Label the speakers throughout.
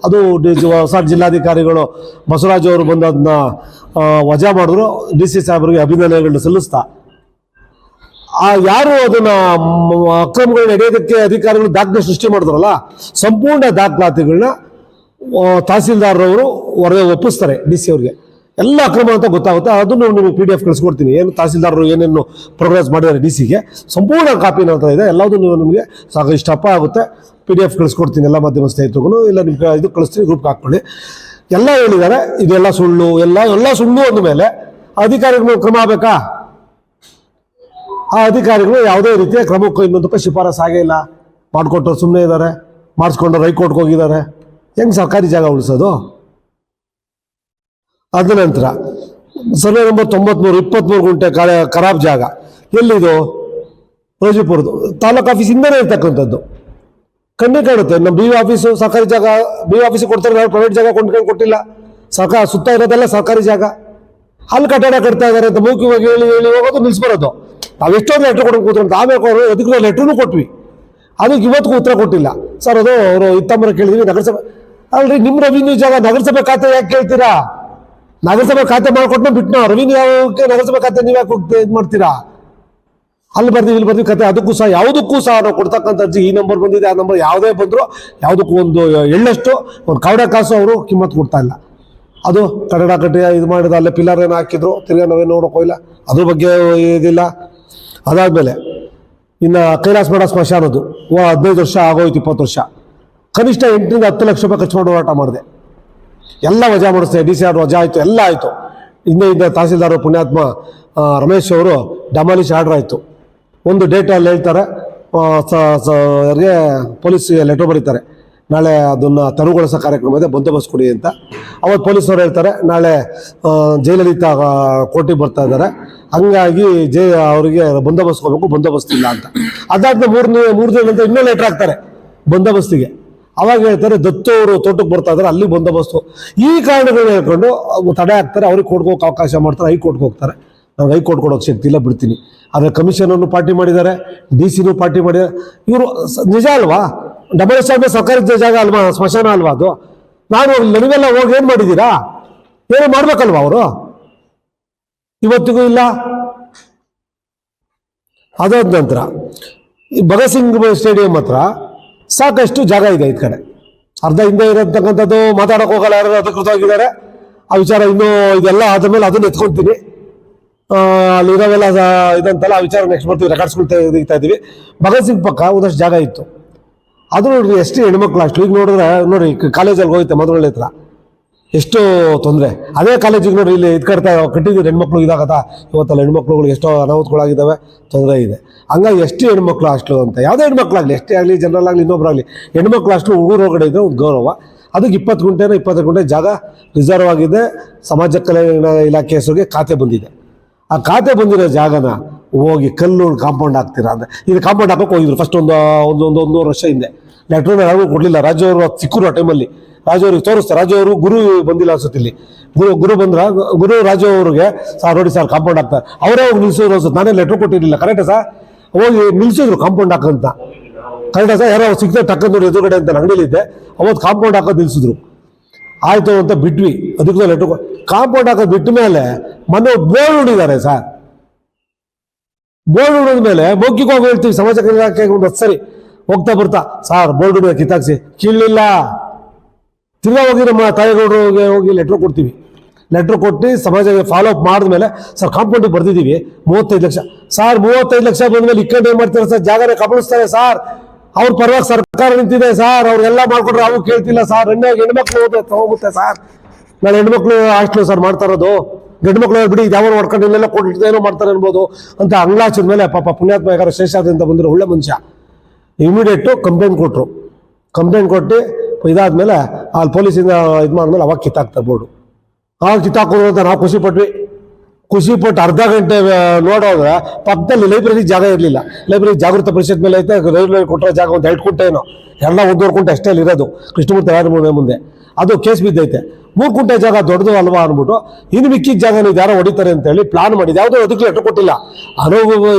Speaker 1: ಅದು ಹೊಸ ಜಿಲ್ಲಾಧಿಕಾರಿಗಳು ಬಸವರಾಜ್ ಅವರು ಬಂದು ಅದನ್ನ ವಜಾ ಮಾಡಿದ್ರು. ಡಿ ಸಿ ಸಾಹೇಬರಿಗೆ ಅಭಿನಂದನೆಗಳನ್ನ ಸಲ್ಲಿಸ್ತಾ, ಯಾರು ಅದನ್ನ ಅಕ್ರಮಗಳನ್ನ ನಡೆಯೋದಕ್ಕೆ ಅಧಿಕಾರಿಗಳು ದಾಖಲೆ ಸೃಷ್ಟಿ ಮಾಡಿದ್ರಲ್ಲ, ಸಂಪೂರ್ಣ ದಾಖಲಾತಿಗಳನ್ನ ತಹಸೀಲ್ದಾರ್ರವರು ಹೊರಗೆ ಒಪ್ಪಿಸ್ತಾರೆ ಡಿ ಸಿ ಅವ್ರಿಗೆ. ಎಲ್ಲ ಅಕ್ರಮ ಅಂತ ಗೊತ್ತಾಗುತ್ತೆ. ಅದನ್ನು ನಿಮಗೆ PDF ಕಳಿಸ್ಕೊಡ್ತೀನಿ, ಏನು ತಹಸೀಲ್ದಾರರು ಏನೇನು ಪ್ರೋಗ್ರೆಸ್ ಮಾಡಿದ್ದಾರೆ ಡಿ ಸಿಗೆ ಸಂಪೂರ್ಣ ಕಾಪಿ ಅಂತ ಇದೆ. ಎಲ್ಲದೂ ನೀವು ನಿಮಗೆ ಸಾಕು ಇಷ್ಟಪ್ಪ ಆಗುತ್ತೆ. PDF ಕಳಿಸ್ಕೊಡ್ತೀನಿ ಎಲ್ಲ ಮಾಧ್ಯಮ ಸ್ನೇಹಿತರಿಗೂ, ಇಲ್ಲ ನಿಮ್ಗೆ ಇದು ಕಳಿಸ್ತೀನಿ, ಗ್ರೂಪ್ಗೆ ಹಾಕ್ಕೊಳ್ಳಿ. ಎಲ್ಲ ಹೇಳಿದ್ದಾರೆ ಇದೆಲ್ಲ ಸುಳ್ಳು, ಎಲ್ಲ ಸುಳ್ಳು ಅಂದ ಮೇಲೆ ಅಧಿಕಾರಿಗಳು ಕ್ರಮ ಆಗಬೇಕಾ? ಆ ಅಧಿಕಾರಿಗಳು ಯಾವುದೇ ರೀತಿಯ ಕ್ರಮಕ್ಕೂ ಇನ್ನೊಂದಕ್ಕೂ ಶಿಫಾರಸು ಆಗೇ ಇಲ್ಲ. ಮಾಡಿಕೊಟ್ಟರು ಸುಮ್ಮನೆ ಇದ್ದಾರೆ, ಮಾಡಿಸ್ಕೊಂಡ್ರು ಹೈಕೋರ್ಟ್ಗೆ ಹೋಗಿದ್ದಾರೆ. ಹೆಂಗೆ ಸರ್ಕಾರಿ ಜಾಗ ಉಳಿಸೋದು? ಅದ ನಂತರ ಸರ್ವೆ ನಂಬರ್ 93 23 ಗುಂಟೆ ಖರಾಬ್ ಜಾಗ ಎಲ್ಲಿದು? ರೋಜಿಪುರದ್ದು ತಾಲೂಕು ಆಫೀಸ್ ಹಿಂದೆನೇ ಇರ್ತಕ್ಕಂಥದ್ದು. ಕಣ್ಣೇ ಕಾಣುತ್ತೆ. ನಮ್ಮ BO ಆಫೀಸು ಸರ್ಕಾರಿ ಜಾಗ, BO ಆಫೀಸಿಗೆ ಕೊಡ್ತಾರೆ, ಪ್ರೈವೇಟ್ ಜಾಗ ಕೊಂಡ್ಕೊಂಡು ಕೊಟ್ಟಿಲ್ಲ. ಸರ್ಕಾರ ಸುತ್ತ ಇರೋದೆಲ್ಲ ಸರ್ಕಾರಿ ಜಾಗ. ಅಲ್ಲಿ ಕಟ್ಟಡ ಕಟ್ತಾ ಇದ್ದಾರೆ ಅಂತ ಮೌಖಿಕವಾಗಿ ಹೇಳಿ ಹೋಗೋದು, ನಿಲ್ಸ್ಬರೋದು. ನಾವು ಎಷ್ಟೊಂದು ಲೆಟ್ರ್ ಕೊಡೋಕೆ ಕೂತ್ರು ಅಂತ ಆಮೇಲೆ ಅದಕ್ಕೆ ಲೆಟ್ರೂ ಕೊಟ್ವಿ, ಅದಕ್ಕೆ ಇವತ್ತಿಗೂ ಉತ್ತರ ಕೊಟ್ಟಿಲ್ಲ. ಸರ್ ಅದು ಅವರು ಇತ್ತಂಬರ ಕೇಳಿದ್ವಿ ನಗರಸಭೆ. ಅಲ್ರಿ, ನಿಮ್ಮ ರೆವಿನ್ಯೂ ಜಾಗ ನಗರಸಭೆ ಖಾತೆ ಯಾಕೆ ಕೇಳ್ತೀರಾ? ನಗರಸಭೆ ಖಾತೆ ಮಾಡ್ಕೊಟ್ನ ಬಿಟ್ನ ರೆವಿನ್ಯೂ ನಗರಸಭೆ ಖಾತೆ ನೀವು ಯಾಕೆ ಇದು ಮಾಡ್ತೀರಾ? ಅಲ್ಲಿ ಬರ್ತೀವಿ ಇಲ್ಲಿ ಬರ್ತೀವಿ ಕತೆ. ಅದಕ್ಕೂ ಸಹ ಯಾವುದಕ್ಕೂ ಸಹ ನಾವು ಕೊಡ್ತಕ್ಕಂಥ ಅರ್ಜಿ ಈ ನಂಬರ್ ಬಂದಿದೆ, ಆ ನಂಬರ್ ಯಾವುದೇ ಬಂದರೂ ಯಾವುದಕ್ಕೂ ಒಂದು ಎಳ್ಳಷ್ಟು ಒಂದು ಕವಡೆ ಕಾಸು ಅವರು ಕಿಮ್ಮತ್ತು ಕೊಡ್ತಾ ಇಲ್ಲ. ಅದು ಕನ್ನಡ ಕಟ್ಟಿ ಇದು ಮಾಡಿದ ಅಲ್ಲೇ ಪಿಲ್ಲರ್ ಏನು ಹಾಕಿದ್ರು, ತಿರ್ಗಾ ನಾವೇನು ನೋಡೋಕೆ ಹೋಗಿಲ್ಲ, ಅದ್ರ ಬಗ್ಗೆ ಇದಿಲ್ಲ. ಅದಾದಮೇಲೆ ಇನ್ನು ಕೈಲಾಸ ಮಾಡ ಸ್ಮಶಾನದ್ದು 15 ವರ್ಷ ಆಗೋಯ್ತು, 20 ವರ್ಷ. ಕನಿಷ್ಠ 8 ರಿಂದ 10 ಲಕ್ಷ ರೂಪಾಯಿ ಖರ್ಚು ಮಾಡಿ ಹೋರಾಟ ಮಾಡಿದೆ. ಎಲ್ಲ ವಜಾ ಮಾಡಿಸ್ತಾರೆ, ಡಿ ಸಿ ಆರ್ ವಜಾ ಆಯಿತು, ಎಲ್ಲ ಆಯಿತು. ಇಂದ ತಹಸೀಲ್ದಾರ್ ಪುಣ್ಯಾತ್ಮ ರಮೇಶ್ ಅವರು ಡಮಾಲಿಶ್ ಆರ್ಡರ್ ಆಯಿತು. ಒಂದು ಡೇಟಲ್ಲಿ ಹೇಳ್ತಾರೆ, ಅವ್ರಿಗೆ ಪೊಲೀಸ್ಗೆ ಲೆಟರ್ ಬರೀತಾರೆ, ನಾಳೆ ಅದನ್ನು ತೆರವುಗೊಳಿಸೋ ಕಾರ್ಯಕ್ರಮ ಇದೆ, ಬಂದೋಬಸ್ತ್ ಕೊಡಿ ಅಂತ. ಅವತ್ತು ಪೊಲೀಸರು ಹೇಳ್ತಾರೆ ನಾಳೆ ಜಯಲಲಿತಾ ಕೋರ್ಟಿಗೆ ಬರ್ತಾ ಇದ್ದಾರೆ, ಹಂಗಾಗಿ ಅವರಿಗೆ ಬಂದೋಬಸ್ತ್ ಹೋಗ್ಬೇಕು, ಬಂದೋಬಸ್ತ್ ಇಲ್ಲ ಅಂತ. ಅದಾದ್ಮೇಲೆ 3 ದಿನದಿಂದ ಇನ್ನೂ ಲೆಟರ್ ಹಾಕ್ತಾರೆ ಬಂದೋಬಸ್ತಿಗೆ. ಅವಾಗ ಹೇಳ್ತಾರೆ ದತ್ತು ಅವರು ತೋಟಕ್ಕೆ ಬರ್ತಾ ಇದ್ದಾರೆ, ಅಲ್ಲಿ ಬಂದೋಬಸ್ತು. ಈ ಕಾರಣಗಳನ್ನ ಹೇಳ್ಕೊಂಡು ತಡೆ ಹಾಕ್ತಾರೆ, ಅವ್ರಿಗೆ ಕೋರ್ಟ್ಗೆ ಹೋಗಕ್ಕೆ ಅವಕಾಶ ಮಾಡ್ತಾರೆ, ಹೈಕೋರ್ಟ್ಗೆ ಹೋಗ್ತಾರೆ. ನಾವು ಹೈಕೋರ್ಟ್ ಕೊಡೋಕೆ ಶಕ್ತಿ ಇಲ್ಲ, ಬಿಡ್ತೀನಿ. ಆದರೆ ಕಮಿಷನನ್ನು ಪಾರ್ಟಿ ಮಾಡಿದ್ದಾರೆ, DC ಪಾರ್ಟಿ ಮಾಡಿದ್ದಾರೆ. ಇವರು ನಿಜ ಅಲ್ವಾ? ಡಬಲ್ ಸ್ಟಾಂಡ್ ಸರ್ಕಾರಿ ಜಾಗ ಅಲ್ವಾ, ಸ್ಮಶಾನ ಅಲ್ವಾ ಅದು? ನಾನು ನೀವೆಲ್ಲ ಹೋಗಿ ಏನು ಮಾಡಿದ್ದೀರಾ? ಏನೋ ಮಾಡ್ಬೇಕಲ್ವಾ ಅವರು? ಇವತ್ತಿಗೂ ಇಲ್ಲ. ಅದಾದ ನಂತರ ಈ ಭಗತ್ ಸಿಂಗ್ ಸ್ಟೇಡಿಯಂ ಹತ್ರ ಸಾಕಷ್ಟು ಜಾಗ ಇದೆ. ಈ ಕಡೆ ಅರ್ಧ ಹಿಂದೆ ಇರತಕ್ಕಂಥದ್ದು ಮಾತಾಡೋಕೆ ಹೋಗಲ್ಲ, ಯಾರು ಅಧಿಕೃತವಾಗಿದ್ದಾರೆ. ಆ ವಿಚಾರ ಇನ್ನೂ ಇದೆಲ್ಲ ಆದಮೇಲೆ ಅದನ್ನು ಎತ್ಕೊಳ್ತೀನಿ. ಅಲ್ಲಿರೋವೆಲ್ಲ ಇದಂತಲ್ಲ, ಆ ವಿಚಾರ ನೆಕ್ಸ್ಟ್ ಬರ್ತೀವಿ, ರೆಕಾರ್ಡ್ಸ್ಗಳು ತೆಗಿತಾ ಇದ್ದೀವಿ. ಭಗತ್ ಸಿಂಗ್ ಪಕ್ಕ ಒಂದಷ್ಟು ಜಾಗ ಇತ್ತು, ಅದು ನೋಡ್ರಿ ಎಷ್ಟು ಹೆಣ್ಮಕ್ಳು ಅಷ್ಟು. ಈಗ ನೋಡಿದ್ರೆ ನೋಡಿ ಕಾಲೇಜಲ್ಲಿ ಹೋಗುತ್ತೆ ಮಧುರಳ್ಳಿ ಹತ್ರ, ಎಷ್ಟು ತೊಂದರೆ. ಅದೇ ಕಾಲೇಜಿಗೆ ನೋಡ್ರಿ ಇಲ್ಲಿ ಇದು ಕಟ್ಟಿದ್ದು ಹೆಣ್ಮಕ್ಳು ಇದಾಗತ್ತಾ? ಇವತ್ತಲ್ಲ ಹೆಣ್ಮಕ್ಳುಗಳಿಗೆ ಎಷ್ಟೋ ಅನಾಹುತಗಳಾಗಿದ್ದಾವೆ, ತೊಂದರೆ ಇದೆ. ಹಂಗಾಗಿ ಎಷ್ಟು ಹೆಣ್ಮಕ್ಳು ಅಷ್ಟು ಅಂತ, ಯಾವುದೇ ಹೆಣ್ಮಕ್ಳಾಗಲಿ, ಎಷ್ಟೇ ಆಗಲಿ, ಜನರಲ್ ಆಗಲಿ, ಇನ್ನೊಬ್ಬರಾಗಲಿ, ಹೆಣ್ಮಕ್ಳು ಅಷ್ಟು ಊರು ಹೊರಗಡೆ ಇದ್ದರೆ ಒಂದು ಗೌರವ. ಅದಕ್ಕೆ 20 ಗುಂಟೆ ಜಾಗ ರಿಸರ್ವ್ ಆಗಿದೆ. ಸಮಾಜ ಕಲ್ಯಾಣ ಇಲಾಖೆ ಹೆಸರಿಗೆ ಖಾತೆ ಬಂದಿದೆ. ಆ ಖಾತೆ ಬಂದಿರೋ ಜಾಗನ ಹೋಗಿ ಕಲ್ಲು ಕಾಂಪೌಂಡ್ ಹಾಕ್ತೀರಾ ಅಂದರೆ, ಇದು ಕಾಂಪೌಂಡ್ ಹಾಕೋಕೆ ಹೋಗಿದ್ರು ಫಸ್ಟ್ ಒಂದು 1 ವರ್ಷ ಹಿಂದೆ. ಲೆಟ್ರನ್ನ ಯಾರಿಗೂ ಕೊಡಲಿಲ್ಲ. ರಾಜು ಅವರು ಸಿಕ್ಕರು ಆ ಟೈಮಲ್ಲಿ. ರಾಜು ಅವ್ರಿಗೆ ತೋರಿಸ್ತಾರೆ, ರಾಜು ಅವರು ಗುರು ಬಂದಿಲ್ಲ ಅನ್ಸುತ್ತೆ ಇಲ್ಲಿ. ಗುರು ಬಂದ್ರ, ಗುರು ರಾಜು ಅವ್ರಿಗೆ ಸರ್ ನೋಡಿ ಸರ್ ಕಾಂಪೌಂಡ್ ಹಾಕ್ತಾರೆ. ಅವರೇ ಹೋಗಿ ನಿಲ್ಸಿದ್ರು ಅನ್ಸುತ್ತೆ, ನಾನೇ ಲೆಟ್ರ್ ಕೊಟ್ಟಿರಲಿಲ್ಲ. ಕರೆಕ್ಟಾ ಸರ್? ಹೋಗಿ ನಿಲ್ಸಿದ್ರು ಕಾಂಪೌಂಡ್ ಹಾಕಂತ. ಕರೆಕ್ಟಾ ಸರ್? ಯಾರೋ ಸಿಕ್ಕಿದ್ರೆ ಟಕ್ಕಂದು ನೋಡಿ ಎದುರುಗಡೆ ಅಂತ ಅಂಗಡಿಲಿದ್ದೆ, ಅವತ್ತು ಕಾಂಪೌಂಡ್ ಹಾಕೋದು ನಿಲ್ಸಿದ್ರು. ಆಯಿತು ಅಂತ ಬಿಟ್ವಿ. ಅದಕ್ಕೆ ಲೆಟ್ರ್ ಕಾಂಪೌಂಡ್ ಹಾಕೋದು ಬಿಟ್ಟ ಮೇಲೆ ಮೊನ್ನೆ ಬೋರ್ಡ್ ಹೊಡಿದ್ದಾರೆ ಸರ್. ಬೋರ್ಡ್ ಹೊಡಿದ ಮೇಲೆ ಮೌಖಿಕವಾಗಿ ಹೇಳ್ತೀವಿ ಸಮಾಜ ಕಲ್ಯಾಣ ಇಲಾಖೆಗೆ ಒಂದು 10 ಸರಿ ಹೋಗ್ತಾ ಬರ್ತಾ, ಸಾರ್ ಬೋರ್ಡ್ ಹೊಡಿದ ಕಿತ್ತಾಕ್ಸಿ, ಕೀಳಲಿಲ್ಲ. ತಿರ್ಗಾ ಹೋಗಿ ನಮ್ಮ ತಾಯಿಗೌಡರಿಗೆ ಹೋಗಿ ಲೆಟ್ರ್ ಕೊಡ್ತೀವಿ. ಲೆಟ್ರ್ ಕೊಟ್ಟು ಸಮಾಜಕ್ಕೆ ಫಾಲೋ ಅಪ್ ಮಾಡಿದ್ಮೇಲೆ ಸರ್ ಕಾಂಪೌಂಡಿಗೆ ಬರ್ದಿದ್ದೀವಿ 35 ಲಕ್ಷ. ಸಾರ್ 35 ಲಕ್ಷ ಬಂದ್ಮೇಲೆ ಇಕ್ಕಂಡು ಏನು ಮಾಡ್ತಾರೆ ಸರ್? ಜಾಗನೇ ಕಬಳಿಸ್ತಾರೆ ಸರ್. ಅವ್ರ ಪರವಾಗಿ ಸರ್ಕಾರ ನಿಂತಿದೆ ಸರ್, ಅವ್ರಿಗೆಲ್ಲ ಮಾಡ್ಕೊಟ್ರೆ ಅವು ಕೇಳ್ತಿಲ್ಲ ಸರ್. ಹೆಣ್ಮಕ್ಳು ಹೋಗುತ್ತೆ ಸರ್. ನಾನು ಹೆಣ್ಮಕ್ಳು ಹಾಸ್ಟೆಲ್ ಸರ್ ಮಾಡ್ತಾ ಇರೋದು, ಗಂಡು ಮಕ್ಳು ಬಿಡಿ ಯಾವ ಹೊಡ್ಕೊಂಡು ಇಲ್ಲೆಲ್ಲ ಕೊಟ್ಟು ಏನೋ ಮಾಡ್ತಾರೆ ಅನ್ಬೋದು ಅಂತ ಅಂಗ್ಲಾಚಿದ ಮೇಲೆ ಪಾಪ ಪುಣ್ಯಾತ್ಮ ಯಾರು ಶೇಷಾದ್ರಿಂದ ಬಂದಿರೋ ಒಳ್ಳೆ ಮನುಷ್ಯ ಇಮಿಡಿಯೇಟು ಕಂಪ್ಲೇಂಟ್ ಕೊಟ್ಟರು. ಕಂಪ್ಲೇಂಟ್ ಕೊಟ್ಟು ಇದಾದ್ಮೇಲೆ ಅಲ್ಲಿ ಪೊಲೀಸಿಂದ ಇದು ಮಾಡಿದ್ಮೇಲೆ ಅವಾಗ ಕಿತ್ತಾಕ್ತಾರೆ ಬೋರ್ಡು. ಆವಾಗ ಕಿತ್ತಾಕೋದು ಅಂತ ನಾವು ಖುಷಿಪಟ್ಟು ಅರ್ಧ ಗಂಟೆ ನೋಡೋದ್ರೆ ಪಕ್ಕದಲ್ಲಿ ಲೈಬ್ರರಿ ಜಾಗ ಇರಲಿಲ್ಲ. ಲೈಬ್ರರಿ ಜಾಗೃತ ಪರಿಷತ್ ಮೇಲೆ ಐತೆ, ಲೈಬ್ರರಿ ಕೊಟ್ಟರೆ ಜಾಗ ಒಂದು 2 ಕುಂಟೆ ಏನೋ, ಎಲ್ಲ 1.5 ಕುಂಟೆ ಅಷ್ಟೇ ಇರೋದು ಕೃಷ್ಣಮೂರ್ತಿ ರಾಜಮೂರ್ತಿ ಮುಂದೆ. ಅದು ಕೇಸ್ ಬಿದ್ದೈತೆ. 3 ಕುಂಟೆ ಜಾಗ ದೊಡ್ಡದು ಅಲ್ವಾ ಅಂದ್ಬಿಟ್ಟು ಇನ್ನು ಮಿಕ್ಕಿದ ಜಾಗ ನೀವು ಯಾರೋ ಹೊಡಿತಾರೆ ಅಂತೇಳಿ ಪ್ಲಾನ್ ಮಾಡಿದ್ದು. ಯಾವುದೋ ಅದಕ್ಕೆ ಲೆಟ್ರ್ ಕೊಟ್ಟಿಲ್ಲ.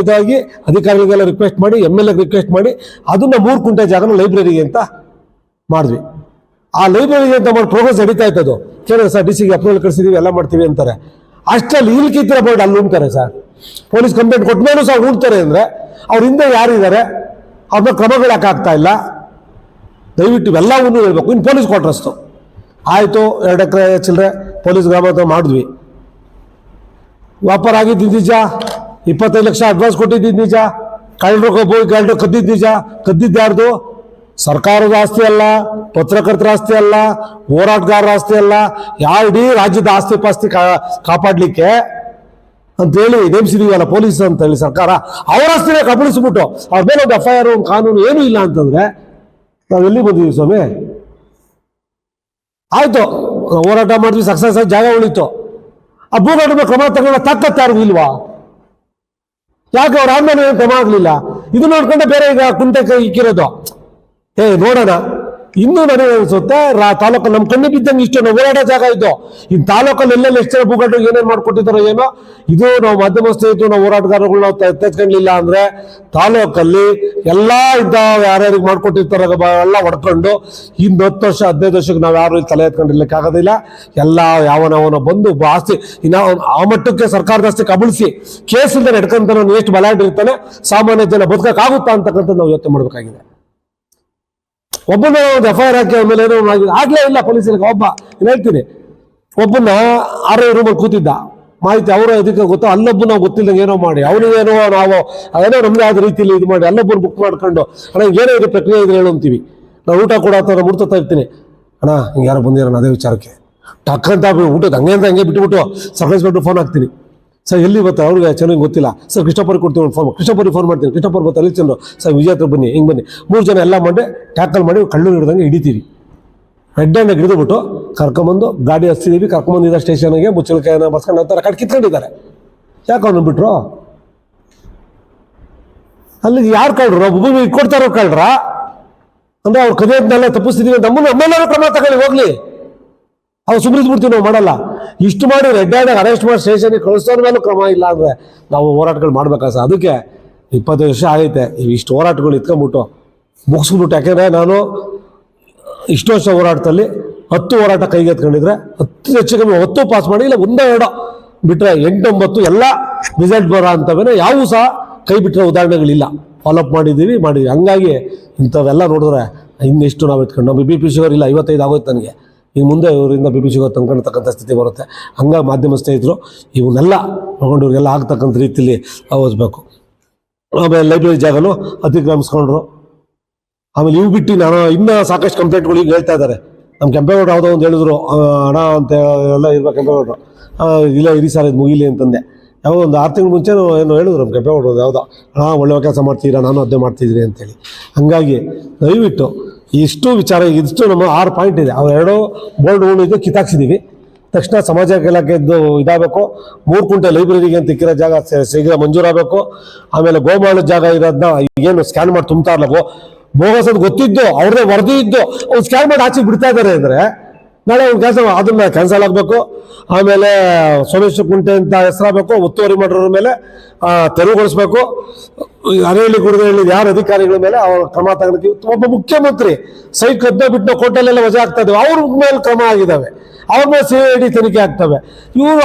Speaker 1: ಇದಾಗಿ ಅಧಿಕಾರಿಗಳಿಗೆಲ್ಲ ರಿಕ್ವೆಸ್ಟ್ ಮಾಡಿ, MLA ರಿಕ್ವೆಸ್ಟ್ ಮಾಡಿ ಅದನ್ನ 3 ಕುಂಟೆ ಜಾಗನ ಲೈಬ್ರರಿಗೆ ಅಂತ ಮಾಡಿದ್ವಿ. ಆ ಲೈಬ್ರರಿಗೆ ಅಂತ ಮಾಡಿ ಪ್ರೋಗ್ರೆಸ್ ನಡೀತಾ ಇತ್ತದು. ಕೇಳಿದ್ರೆ ಸರ್ DC ಗೆ ಅಪ್ರೂವಲ್ ಕಳಿಸಿದೀವಿ ಎಲ್ಲ ಮಾಡ್ತೀವಿ ಅಂತಾರೆ. ಅಷ್ಟರಲ್ಲಿ ಇಲ್ಲಿ ಕಿತ್ತಿರ ಬೋರ್ಡ್ ಅಲ್ಲಿ ಉಣ್ತಾರೆ ಸರ್. ಪೊಲೀಸ್ ಕಂಪ್ಲೇಂಟ್ ಕೊಟ್ಟ ಮೇಲೂ ಸಹ ಉಣ್ತಾರೆ ಅಂದರೆ ಅವ್ರ ಹಿಂದೆ ಯಾರಿದ್ದಾರೆ, ಅವ್ರನ್ನ ಕ್ರಮಗಳು ಯಾಕೆ ಆಗ್ತಾ ಇಲ್ಲ? ದಯವಿಟ್ಟು ಇವೆಲ್ಲವನ್ನೂ ಹೇಳ್ಬೇಕು. ಇನ್ನು ಪೊಲೀಸ್ ಕ್ವಾರ್ಟರ್ಸ್ತು ಆಯಿತು, 2 ಎಕರೆ ಚಿಲ್ಲರೆ ಪೊಲೀಸ್ ಗ್ರಾಮಾಂತರ ಮಾಡಿದ್ವಿ. ವ್ಯಾಪಾರ ಆಗಿದ್ದು ನಿಜ, 25 ಲಕ್ಷ ಅಡ್ವಾನ್ಸ್ ಕೊಟ್ಟಿದ್ದು ನಿಜ, ಕಳ್ಳರು ಕದ್ದಿದ್ದು ನಿಜ. ಕದ್ದಿದ್ದು ಯಾರ್ದು? ಸರ್ಕಾರದ ಆಸ್ತಿ ಅಲ್ಲ, ಪತ್ರಕರ್ತರ ಆಸ್ತಿ ಅಲ್ಲ, ಹೋರಾಟಗಾರರ ಆಸ್ತಿ ಅಲ್ಲ, ಇಡೀ ರಾಜ್ಯದ ಆಸ್ತಿ ಪಾಸ್ತಿ ಕಾಪಾಡಲಿಕ್ಕೆ ಅಂತೇಳಿ ನೇಮಿಸಿದೀವಲ್ಲ ಪೊಲೀಸ್ ಅಂತೇಳಿ ಸರ್ಕಾರ, ಅವರ ಆಸ್ತಿನೇ ಕಬಳಿಸ್ಬಿಟ್ಟು ಅವ್ರ ಮೇಲೆ ಒಂದು FIR, ಒಂದು ಕಾನೂನು ಏನೂ ಇಲ್ಲ ಅಂತಂದ್ರೆ ನಾವು ಎಲ್ಲಿ ಬಂದಿದ್ದೀವಿ ಸ್ವಾಮಿ? ಆಯ್ತು, ಹೋರಾಟ ಮಾಡಿದ್ವಿ, ಸಕ್ಸಸ್ ಆಗಿ ಜಾಗ ಉಳಿತು. ಆ ಭೂಗತ ಮೇಲೆ ಕ್ರಮ ತಗೊಂಡ ತಾಕತ್ತು ಯಾರಿಗೂ ಇಲ್ವಾ? ಯಾಕೆ ಅವ್ರ ಆದ್ಮೇಲೆ ಕ್ರಮ ಆಗಲಿಲ್ಲ? ಇದು ನೋಡ್ಕೊಂಡೆ ಬೇರೆ ಈಗ ಕುಂಟೆ ಇಕ್ಕಿರೋದು. ನೋಡೋಣ. ಇನ್ನೂ ನನಗೆ ಅನ್ಸುತ್ತೆ ತಾಲೂಕು ನಮ್ಮ ಕಣ್ಣು ಬಿದ್ದಂಗೆ ಇಷ್ಟು ನಾವು ಓಡಾಡೋ ಜಾಗ ಇದ್ದು. ಇನ್ನು ತಾಲೂಕಲ್ಲಿ ಎಲ್ಲೆಲ್ಲಿ ಎಷ್ಟು ಜನ ಭೂಗಟ್ಟು ಏನೇನು ಮಾಡ್ಕೊಟ್ಟಿದ್ದಾರೋ ಏನೋ. ಇದು ನಾವು ಮಾಧ್ಯಮ ಸ್ನೇಹಿತರು, ನಾವು ಹೋರಾಟಗಾರಗಳು ನಾವು ತೆಗೆದುಕೊಳ್ಳಿಲ್ಲ ಅಂದ್ರೆ ತಾಲೂಕಲ್ಲಿ ಎಲ್ಲ ಇದ್ದಾವ ಯಾರ್ಯಾರಿಗೆ ಮಾಡ್ಕೊಟ್ಟಿರ್ತಾರ ಎಲ್ಲ ಹೊಡ್ಕೊಂಡು ಇನ್ನು 10 ವರ್ಷ 15 ವರ್ಷಕ್ಕೆ ನಾವು ಯಾರು ತಲೆ ಎತ್ಕೊಂಡಿರ್ಲಿಕ್ಕೆ ಆಗೋದಿಲ್ಲ. ಎಲ್ಲ ಯಾವನವನ ಬಂದು ಆಸ್ತಿ ಇನ್ನು ಆ ಮಟ್ಟಕ್ಕೆ ಸರ್ಕಾರದ ಆಸ್ತಿ ಕಬಳಿಸಿ ಕೇಸಿಂದ ನಡ್ಕೊಂತ ಎಷ್ಟು ಬಲಾಢ್ಯ ಸಾಮಾನ್ಯ ಜನ ಬದುಕಕ್ಕಾಗುತ್ತಾ ಅಂತಕ್ಕಂಥದ್ದು ನಾವು ಯೋಚನೆ ಮಾಡಬೇಕಾಗಿದೆ. ಒಬ್ಬನ ಒಂದು FIR ಹಾಕಿ ಆಮೇಲೆ ಏನೋ ಆಗ್ಲೇ ಇಲ್ಲ ಪೊಲೀಸರಿಗೆ. ಒಬ್ಬ ಹೇಳ್ತೀನಿ, ಒಬ್ಬನ RI ರೂಮಲ್ಲಿ ಕೂತಿದ್ದ, ಮಾಹಿತಿ ಅವರ ಅದಕ್ಕೆ ಗೊತ್ತೋ, ಅಲ್ಲೊಬ್ಬ ನಾವು ಗೊತ್ತಿಲ್ಲದಂಗೆ ಏನೋ ಮಾಡಿ ಅವನಿಗೇನೋ ನಾವು ಅದೇನೋ ನಮ್ಗೆ ಆದ ರೀತಿಯಲ್ಲಿ ಇದು ಮಾಡಿ ಅಲ್ಲೊಬ್ಬರು ಬುಕ್ ಮಾಡ್ಕೊಂಡು ಅಣ್ಣ ಏನೋ ಇದು ಪ್ರಕ್ರಿಯೆ ಇದ್ರೆ ಹೇಳು ಅಂತೀವಿ. ನಾವು ಊಟ ಕೊಡೋ ಮುಡ್ತಾ ಇರ್ತೀನಿ, ಅಣ್ಣ ಹಿಂಗೆ ಯಾರೋ ಬಂದಿರೋಣ ಅದೇ ವಿಚಾರಕ್ಕೆ ಟಕ್ಕಂತ ಊಟದ ಹಂಗೆ ಅಂತ ಹಂಗೆ ಬಿಟ್ಬಿಟ್ಟು ಸರ್ವಿಸ್ಬಿಟ್ಟು ಫೋನ್ ಹಾಕ್ತೀನಿ. ಸರ್ ಎಲ್ಲಿ ಬರ್ತಾರೆ ಅವ್ರಿಗೆ ಚೆನ್ನಾಗಿ ಗೊತ್ತಿಲ್ಲ ಸರ್, ಕೃಷ್ಣಪ್ಪರಿಗೆ ಕೊಡ್ತೀವಿ ಫೋನ್, ಕೃಷ್ಣಪ್ಪರಿಗೆ ಫೋನ್ ಮಾಡ್ತೀನಿ, ಕೃಷ್ಣಪ್ಪರು ಬರ್ತಾರೆ ಅಲ್ಲಿ ಚಂದ್ರು ಸರ್ ವಿಜಯ ಹತ್ರ ಬನ್ನಿ, ಹಿಂಗೆ ಬನ್ನಿ. 3 ಜನ ಎಲ್ಲ ಮಾಡಿ ಟ್ಯಾಕಲ್ ಮಾಡಿ ಕಳ್ಳು ಹಿಡ್ದಂಗೆ ಹಿಡಿತೀವಿ. ಹೆಡ್ ಹ್ಯಾಂಡ್ ಹಿಡಿದುಬಿಟ್ಟು ಕರ್ಕೊಂಬಂದು ಗಾಡಿ ಹಚ್ತಿದ್ದೀವಿ. ಕರ್ಕೊಂಬಂದಿದ್ದ ಸ್ಟೇಷನ್ಗೆ ಮುಚ್ಚಳಿಕೆಯನ್ನು ಬರ್ಸ್ಕೊಂಡು ಹೋಗ್ತಾರೆ. ಕಡೆ ಕಿತ್ಕೊಂಡಿದ್ದಾರೆ. ಯಾಕೆ ಅವ್ನು ಬಿಟ್ರು? ಅಲ್ಲಿಗೆ ಯಾರು ಕಳ್ರು? ಭೂಮಿ ಇಟ್ಕೊಡ್ತಾರೋ ಕಳ್ರ ಅಂದ್ರೆ ಅವ್ರು ಕದಿಯೋದನ್ನೆಲ್ಲ ತಪ್ಪಿಸ್ತಿದೀವಿ. ನಮ್ಮೆಲ್ಲರೂ ಕ್ರಮ ತಗೊಳ್ಳಿ ಹೋಗ್ಲಿ, ಅವ್ರು ಸುಮ್ಮನಿಸ್ಬಿಡ್ತೀವಿ, ನಾವು ಮಾಡಲ್ಲ. ಇಷ್ಟು ಮಾಡಿ ರೆಡ್ ಹ್ಯಾಂಡ್ ಅರೆಸ್ಟ್ ಮಾಡಿ ಸ್ಟೇಷನ್ಗೆ ಕಳಿಸೋದ್ರ ಮೇಲೂ ಕ್ರಮ ಇಲ್ಲ ಅಂದರೆ ನಾವು ಹೋರಾಟಗಳು ಮಾಡ್ಬೇಕಾ ಸರ್? ಅದಕ್ಕೆ 25 ವರ್ಷ ಆಗೈತೆ ಇಷ್ಟು ಹೋರಾಟಗಳು ಇಟ್ಕೊಂಡ್ಬಿಟ್ಟು ಮುಗಿಸ್ಬಿಟ್ಟು. ಯಾಕೆಂದರೆ ನಾನು ಇಷ್ಟು ವರ್ಷ ಹೋರಾಟದಲ್ಲಿ 10 ಹೋರಾಟ ಕೈಗೆ ಎತ್ಕೊಂಡಿದ್ರೆ 10 ಹೆಚ್ಚು ಕಮ್ಮಿ 10 ಪಾಸ್ ಮಾಡಿ, ಇಲ್ಲ 1-2 ಬಿಟ್ಟರೆ 8-9 ಎಲ್ಲ ರಿಸಲ್ಟ್ ಬರೋ ಅಂತವೇನೋ ಯಾವೂ ಸಹ ಕೈ ಬಿಟ್ಟರೆ ಉದಾಹರಣೆಗಳಿಲ್ಲ. ಫಾಲೋಅಪ್ ಮಾಡಿದ್ದೀವಿ. ಹಂಗಾಗಿ ಇಂಥವೆಲ್ಲ ನೋಡಿದ್ರೆ ಇನ್ನೆಷ್ಟು ನಾವು ಇಟ್ಕೊಂಡು ನಾವು BP ಶುಗರ್ ಇಲ್ಲ 55 ಆಗೋಯ್ತು ನನಗೆ. ಇನ್ನು ಮುಂದೆ ಇವರಿಂದ BP ಶುಗರ್ ತಂದ್ಕೊಳ್ತಕ್ಕಂಥ ಸ್ಥಿತಿ ಬರುತ್ತೆ. ಹಂಗಾಗಿ ಮಾಧ್ಯಮ ಸ್ನೇಹಿತರು ಇವನ್ನೆಲ್ಲ ತಗೊಂಡು ಇವ್ರಿಗೆಲ್ಲ ಆಗ್ತಕ್ಕಂಥ ರೀತಿಯಲ್ಲಿ ಓದಿಸ್ಬೇಕು. ಆಮೇಲೆ ಲೈಬ್ರರಿ ಜಾಗನೂ ಅತಿಕ್ರಮಿಸ್ಕೊಂಡ್ರು. ಆಮೇಲೆ ಇವು ಬಿಟ್ಟು ನಾನು ಇನ್ನೂ ಸಾಕಷ್ಟು ಕಂಪ್ಲೇಂಟ್ಗಳು ಈಗ ಹೇಳ್ತಾ ಇದ್ದಾರೆ. ನಮ್ಮ ಕೆಂಪೇಗೌಡರು ಯಾವುದೋ ಒಂದು ಹೇಳಿದ್ರು, ಹಣ ಅಂತ ಎಲ್ಲ ಇರ್ಬೇಕು ಕೆಂಪೇಗೌಡರು. ಇಲ್ಲ ಇರಿ ಸರ್ ಇದು ಮುಗಿಲಿ ಅಂತಂದೆ. ಯಾವುದೋ ಒಂದು 6 ತಿಂಗಳು ಮುಂಚೆ ಏನು ಹೇಳಿದ್ರು ನಮ್ಮ ಕೆಂಪೇಗೌಡರು, ಯಾವುದೋ ಒಳ್ಳೆ ಕೆಲಸ ಮಾಡ್ತೀರಾ, ನಾನು ಅದೇ ಮಾಡ್ತಿದ್ದೀನಿ ಅಂತೇಳಿ. ಹಾಗಾಗಿ ದಯವಿಟ್ಟು ಇಷ್ಟು ವಿಚಾರ, ಇದಿಷ್ಟು ನಮ್ಮ 6 ಪಾಯಿಂಟ್ ಇದೆ. ಅವು 2 ಬೋರ್ಡ್ ಉಳಿದು ಕಿತ್ತಾಕ್ಸಿದ್ದೀವಿ. ತಕ್ಷಣ ಸಮಾಜ ಇಲಾಖೆದ್ದು ಇದಾಗಬೇಕು. 3 ಕುಂಟೆ ಲೈಬ್ರರಿಗೆ ಅಂತ ಇಕ್ಕಿರೋ ಜಾಗ ಶೀಘ್ರ ಮಂಜೂರಾಗಬೇಕು. ಆಮೇಲೆ ಗೋಮಾಳ ಜಾಗ ಇರೋದನ್ನ ಏನು ಸ್ಕ್ಯಾನ್ ಮಾಡಿ ತುಂಬ್ತಾ ಇರಲ್ಲ, ಬೋಗಸ್ ಅದು ಗೊತ್ತಿದ್ದು ಅವ್ರದೇ ವರದಿ ಇದ್ದು ಅವ್ರು ಸ್ಕ್ಯಾನ್ ಮಾಡಿ ಆಚೆ ಬಿಡ್ತಾ ಇದ್ದಾರೆ ಅಂದರೆ ನಾಳೆ ಒಂದು ಕೆಲಸ ಅದನ್ನ ಕ್ಯಾನ್ಸಲ್ ಆಗಬೇಕು. ಆಮೇಲೆ ಸೋಮೇಶ್ವರ ಕುಂಟೆ ಅಂತ ಹೆಸರಾಗಬೇಕು. ಒತ್ತುವರಿ ಮಾಡೋರ ಮೇಲೆ ತೆರವುಗೊಳಿಸ್ಬೇಕು. ಅರೆಹಳ್ಳಿ ಗುಡಿದಲ್ಲಿ ಯಾರು ಅಧಿಕಾರಿಗಳ ಮೇಲೆ ಅವ್ರ ಕ್ರಮ ತಗೊಳಕ್ಕೆ ಒಬ್ಬ ಮುಖ್ಯಮಂತ್ರಿ ಸೈಟ್ ಕದ್ದ ಬಿಟ್ಟು ಕೋರ್ಟಲ್ಲೆಲ್ಲ ವಜಾ ಆಗ್ತಾ ಇದ್ದಾವೆ, ಅವ್ರ ಮೇಲೆ ಕ್ರಮ ಆಗಿದ್ದಾವೆ, ಅವ್ರ ಮೇಲೆ CID ತನಿಖೆ ಆಗ್ತವೆ. ಇವರು